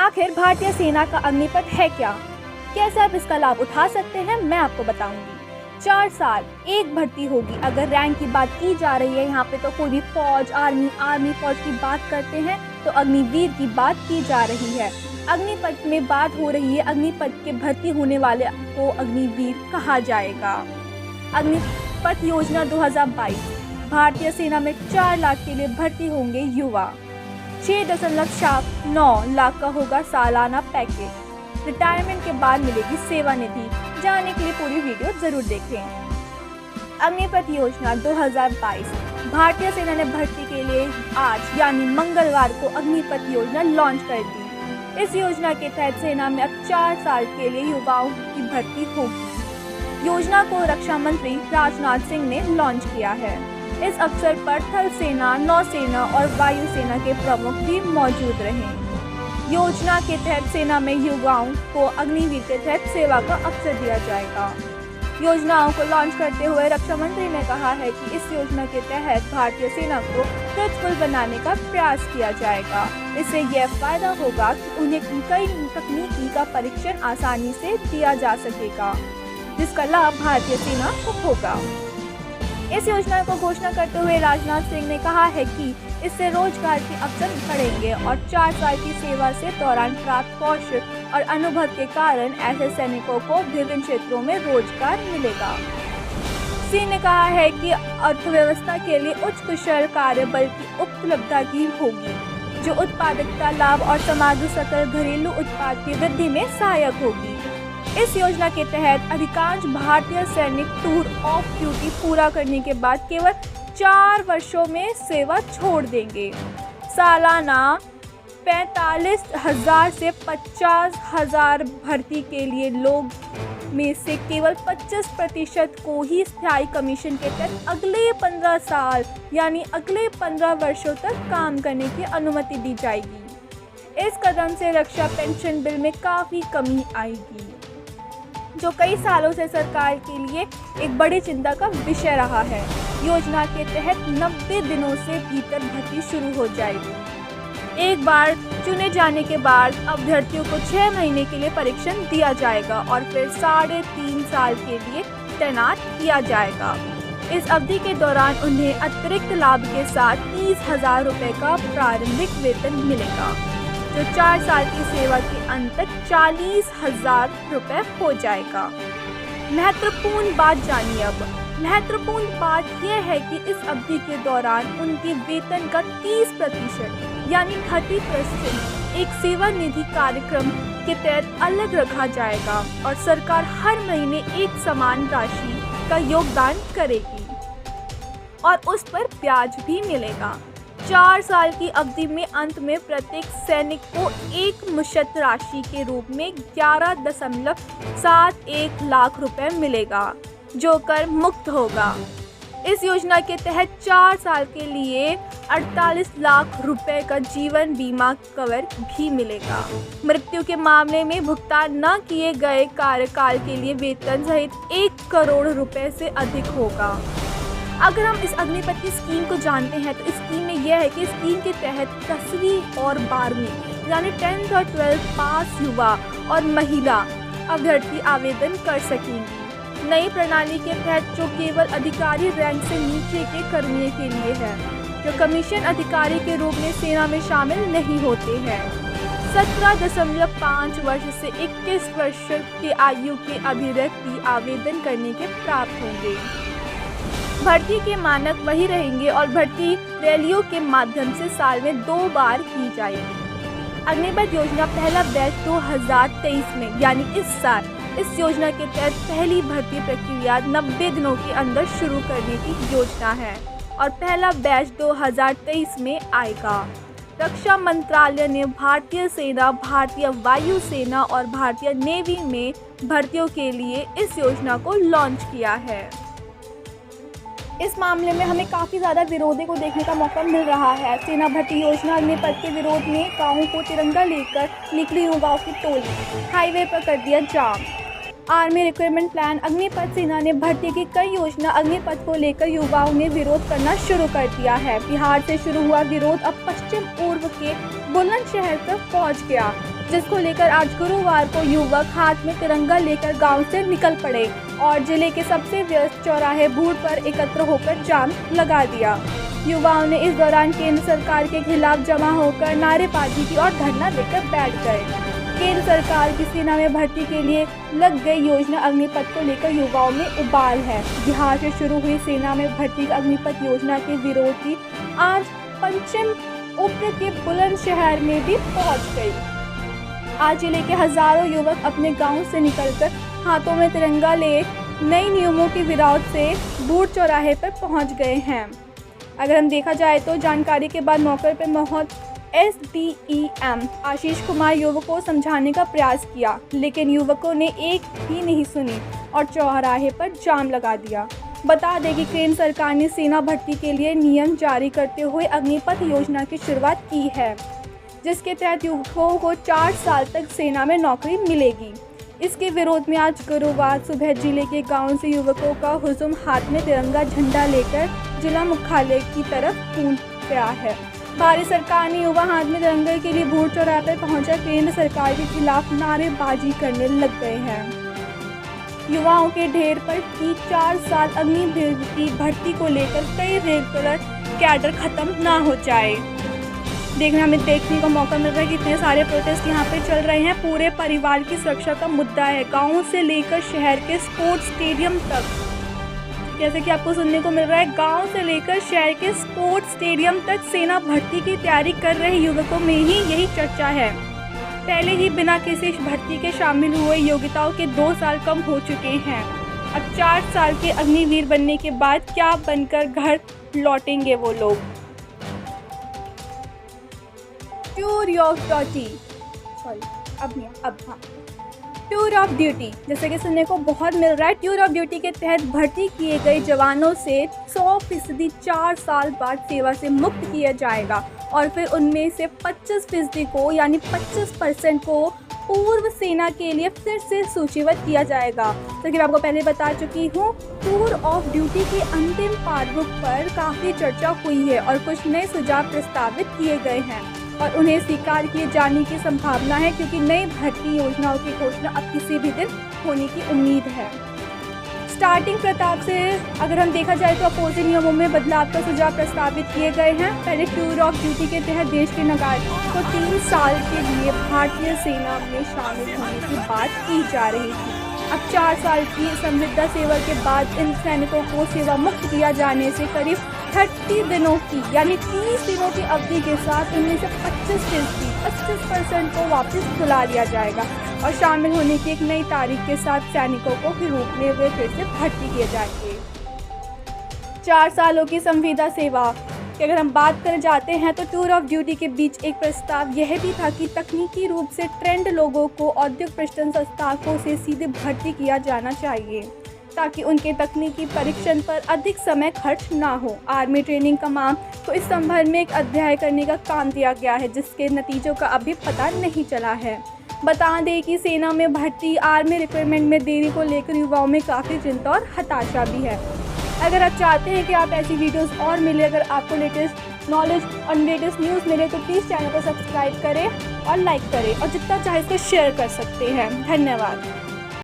आखिर भारतीय सेना का अग्निपथ है क्या? कैसे आप इसका लाभ उठा सकते हैं, मैं आपको बताऊंगी। 4 साल एक भर्ती होगी। अगर रैंक की बात की जा रही है यहाँ पे, तो कोई भी फौज, आर्मी फौज की बात करते हैं तो अग्निवीर की बात की जा रही है। अग्निपथ में बात हो रही है, अग्निपथ के भर्ती होने वाले को अग्निवीर कहा जाएगा। अग्निपथ योजना 2022, भारतीय सेना में 4 लाख के लिए भर्ती होंगे युवा। 6.9 लाख का होगा सालाना पैकेज। रिटायरमेंट के बाद मिलेगी सेवा निधि। जानने के लिए पूरी वीडियो जरूर देखें। अग्निपथ योजना 2022, भारतीय सेना ने भर्ती के लिए आज यानी मंगलवार को अग्निपथ योजना लॉन्च कर दी। इस योजना के तहत सेना में अब 4 साल के लिए युवाओं की भर्ती होगी। योजना को रक्षा मंत्री राजनाथ सिंह ने लॉन्च किया है। इस अवसर पर थल सेना, नौसेना और वायुसेना के प्रमुख भी मौजूद रहे। योजना के तहत सेना में युवाओं को अग्निवीर के तहत सेवा का अवसर दिया जाएगा। योजनाओं को लॉन्च करते हुए रक्षा मंत्री ने कहा है कि इस योजना के तहत भारतीय सेना को फ्रूटफुल बनाने का प्रयास किया जाएगा। इससे यह फायदा होगा कि उन्हें कई तकनीकी का परीक्षण आसानी से दिया जा सकेगा, जिसका लाभ भारतीय सेना को होगा। इस योजना को घोषणा करते हुए राजनाथ सिंह ने कहा है कि इससे रोजगार के अवसर बढ़ेंगे और 4 साल की सेवा से दौरान प्राप्त कौशल और अनुभव के कारण ऐसे सैनिकों को विभिन्न क्षेत्रों में रोजगार मिलेगा। सिंह ने कहा है कि अर्थव्यवस्था के लिए उच्च कुशल कार्यबल की उपलब्धता की होगी, जो उत्पादकता, लाभ और समग्र सकल घरेलू उत्पाद की वृद्धि में सहायक होगी। इस योजना के तहत अधिकांश भारतीय सैनिक टूर ऑफ ड्यूटी पूरा करने के बाद केवल 4 वर्षों में सेवा छोड़ देंगे। सालाना 45,000 से 50,000 भर्ती के लिए लोग में से केवल 25% को ही स्थायी कमीशन के तहत अगले 15 साल यानी अगले 15 वर्षों तक काम करने की अनुमति दी जाएगी। इस कदम से रक्षा पेंशन बिल में काफ़ी कमी आएगी, जो कई सालों से सरकार के लिए एक बड़ी चिंता का विषय रहा है। योजना के तहत 90 दिनों से भीतर भर्ती शुरू हो जाएगी। एक बार चुने जाने के बाद अभ्यर्थियों को 6 महीने के लिए परीक्षण दिया जाएगा और फिर 3.5 साल के लिए तैनात किया जाएगा। इस अवधि के दौरान उन्हें अतिरिक्त लाभ के साथ 30,000 रुपये का प्रारंभिक वेतन मिलेगा, जो 4 साल की सेवा के अंत तक 40,000 रुपये हो जाएगा। महत्वपूर्ण बात जानिए अब। महत्वपूर्ण बात यह है कि इस अवधि के दौरान उनके वेतन का 30% यानी 30% एक सेवा निधि कार्यक्रम के तहत अलग रखा जाएगा और सरकार हर महीने एक समान राशि का योगदान करेगी और उस पर ब्याज भी मिलेगा। 4 साल की अवधि में अंत में प्रत्येक सैनिक को एक मुश्त राशि के रूप में 11.71 लाख रुपए मिलेगा, जो कर मुक्त होगा। इस योजना के तहत 4 साल के लिए 48 लाख रुपए का जीवन बीमा कवर भी मिलेगा। मृत्यु के मामले में भुगतान न किए गए कार्यकाल के लिए वेतन सहित 1 करोड़ रुपए से अधिक होगा। अगर हम इस अग्निपथ की स्कीम को जानते हैं तो इस स्कीम में यह है कि स्कीम के तहत 10वीं और 12वीं यानी 10th और 12th पास युवा और महिला अभ्यर्थी आवेदन कर सकेंगी। नई प्रणाली के तहत जो केवल अधिकारी रैंक से नीचे के कर्मियों के लिए है, जो कमीशन अधिकारी के रूप में सेना में शामिल नहीं होते हैं। 17.5 वर्ष से 21 वर्ष के आयु के अभ्यर्थी आवेदन करने के प्राप्त होंगे। भर्ती के मानक वही रहेंगे और भर्ती रैलियों के माध्यम से साल में 2 बार की जाएगी। अग्निपथ योजना पहला बैच 2023 में यानी इस साल इस योजना के तहत पहली भर्ती प्रक्रिया 90 दिनों के अंदर शुरू करने की योजना है और पहला बैच 2023 में आएगा। रक्षा मंत्रालय ने भारतीय सेना, भारतीय वायुसेना और भारतीय नेवी में भर्तियों के लिए इस योजना को लॉन्च किया है। इस मामले में हमें काफ़ी ज़्यादा विरोधी को देखने का मौका मिल रहा है। सेना भर्ती योजना अग्निपथ के विरोध में गाँवों को तिरंगा लेकर निकली युवाओं की टोली, हाईवे पर कर दिया जाम। आर्मी रिक्रूटमेंट प्लान अग्निपथ सेना ने भर्ती की कई योजना अग्निपथ को लेकर युवाओं ने विरोध करना शुरू कर दिया है। बिहार से शुरू हुआ विरोध अब पश्चिम पूर्व के बुलंदशहर तक पहुंच गया। जिसको लेकर आज गुरुवार को युवक हाथ में तिरंगा लेकर गांव से निकल पड़े और जिले के सबसे व्यस्त चौराहे भूड़ पर एकत्र होकर जाम लगा दिया। युवाओं ने इस दौरान केंद्र सरकार के खिलाफ जमा होकर नारेबाजी की और धरना देकर बैठ गए। केंद्र सरकार की सेना में भर्ती के लिए लग गई योजना अग्निपथ को लेकर युवाओं में उबाल है। बिहार से शुरू हुई सेना में भर्ती अग्निपथ योजना के विरोधी आज पश्चिम उप्र के बुलंदशहर में भी पहुंच गई। आज जिले के हजारों युवक अपने गांव से निकलकर हाथों में तिरंगा ले नए नियमों के विरोध से बूढ़ चौराहे पर पहुंच गए हैं। अगर हम देखा जाए तो जानकारी के बाद मौके पर मौजूद SDEM आशीष कुमार युवकों को समझाने का प्रयास किया, लेकिन युवकों ने एक भी नहीं सुनी और चौराहे पर जाम लगा दिया। बता दें कि केंद्र सरकार ने सेना भर्ती के लिए नियम जारी करते हुए अग्निपथ योजना की शुरुआत की है, जिसके तहत युवकों को 4 साल तक सेना में नौकरी मिलेगी। इसके विरोध में आज गुरुवार सुबह जिले के गांव से युवकों का हुजूम हाथ में तिरंगा झंडा लेकर जिला मुख्यालय की तरफ कूद गया है। भारत सरकार ने युवा हाथ में तिरंगे के लिए भूड़ चौराहे पर पहुंचा केंद्र सरकार के खिलाफ नारेबाजी करने लग गए हैं। युवाओं के ढेर पर की 4 साल अग्निवीर की भर्ती को लेकर कई रेगुलर कैडर खत्म ना हो जाए। हमें देखने का मौका मिल रहा है कि इतने सारे प्रोटेस्ट यहाँ पे चल रहे हैं। पूरे परिवार की सुरक्षा का मुद्दा है। गाँव से लेकर शहर के स्पोर्ट्स स्टेडियम तक, जैसे कि आपको सुनने को मिल रहा है, गांव से लेकर शहर के स्पोर्ट्स स्टेडियम तक सेना भर्ती की तैयारी कर रहे युवकों में ही यही चर्चा है। पहले ही बिना किसी भर्ती के शामिल हुए योग्यताओं के 2 साल कम हो चुके हैं। अब 4 साल के अग्निवीर बनने के बाद क्या बनकर घर लौटेंगे वो लोग। टूर ऑफ ड्यूटी जैसे कि सुनने को बहुत मिल रहा है। टूर ऑफ ड्यूटी के तहत भर्ती किए गए जवानों से 100% 4 साल बाद सेवा से मुक्त किया जाएगा और फिर उनमें से 25% को यानी 25% को पूर्व सेना के लिए फिर से सूचीबद्ध किया जाएगा। तो मैं आपको पहले बता चुकी हूँ, टूर ऑफ ड्यूटी के अंतिम प्रारूप पर काफ़ी चर्चा हुई है और कुछ नए सुझाव प्रस्तावित किए गए हैं और उन्हें स्वीकार किए जाने की संभावना है, क्योंकि नई भर्ती योजनाओं की घोषणा अब किसी भी दिन होने की उम्मीद है। स्टार्टिंग प्रताप से अगर हम देखा जाए तो अपोजिट नियमों में बदलाव का सुझाव प्रस्तावित किए गए हैं। पहले टूर ऑफ ड्यूटी के तहत देश के नागरिकों को 3 साल के लिए भारतीय सेना में शामिल होने की बात की जा रही थी। अब 4 साल की संविदा सेवा के बाद इन सैनिकों को सेवा मुक्त किया जाने से करीब 30 दिनों की यानी 30 दिनों की अवधि के साथ उनमें से 25% को वापस बुला लिया जाएगा और शामिल होने की एक नई तारीख के साथ सैनिकों को फिर रूप में वे फिर से भर्ती किए जाएंगे। 4 सालों की संविदा सेवा की अगर हम बात कर जाते हैं तो टूर ऑफ ड्यूटी के बीच एक प्रस्ताव यह भी था कि तकनीकी रूप से ट्रेंड लोगों को औद्योगिक प्रशिक्षण संस्थानों से सीधे भर्ती किया जाना चाहिए, ताकि उनके तकनीकी परीक्षण पर अधिक समय खर्च ना हो। आर्मी ट्रेनिंग कमांड को इस संबंध में एक अध्याय करने का काम दिया गया है, जिसके नतीजों का अभी पता नहीं चला है। बता दें कि सेना में भर्ती आर्मी रिक्रूटमेंट में देरी को लेकर युवाओं में काफ़ी चिंता और हताशा भी है। अगर आप चाहते हैं कि आप ऐसी वीडियोस और मिले, अगर आपको लेटेस्ट नॉलेज और लेटेस्ट न्यूज़ मिले तो प्लीज़ चैनल को सब्सक्राइब करें और लाइक करें और जितना चाहे इसको शेयर कर सकते हैं। धन्यवाद।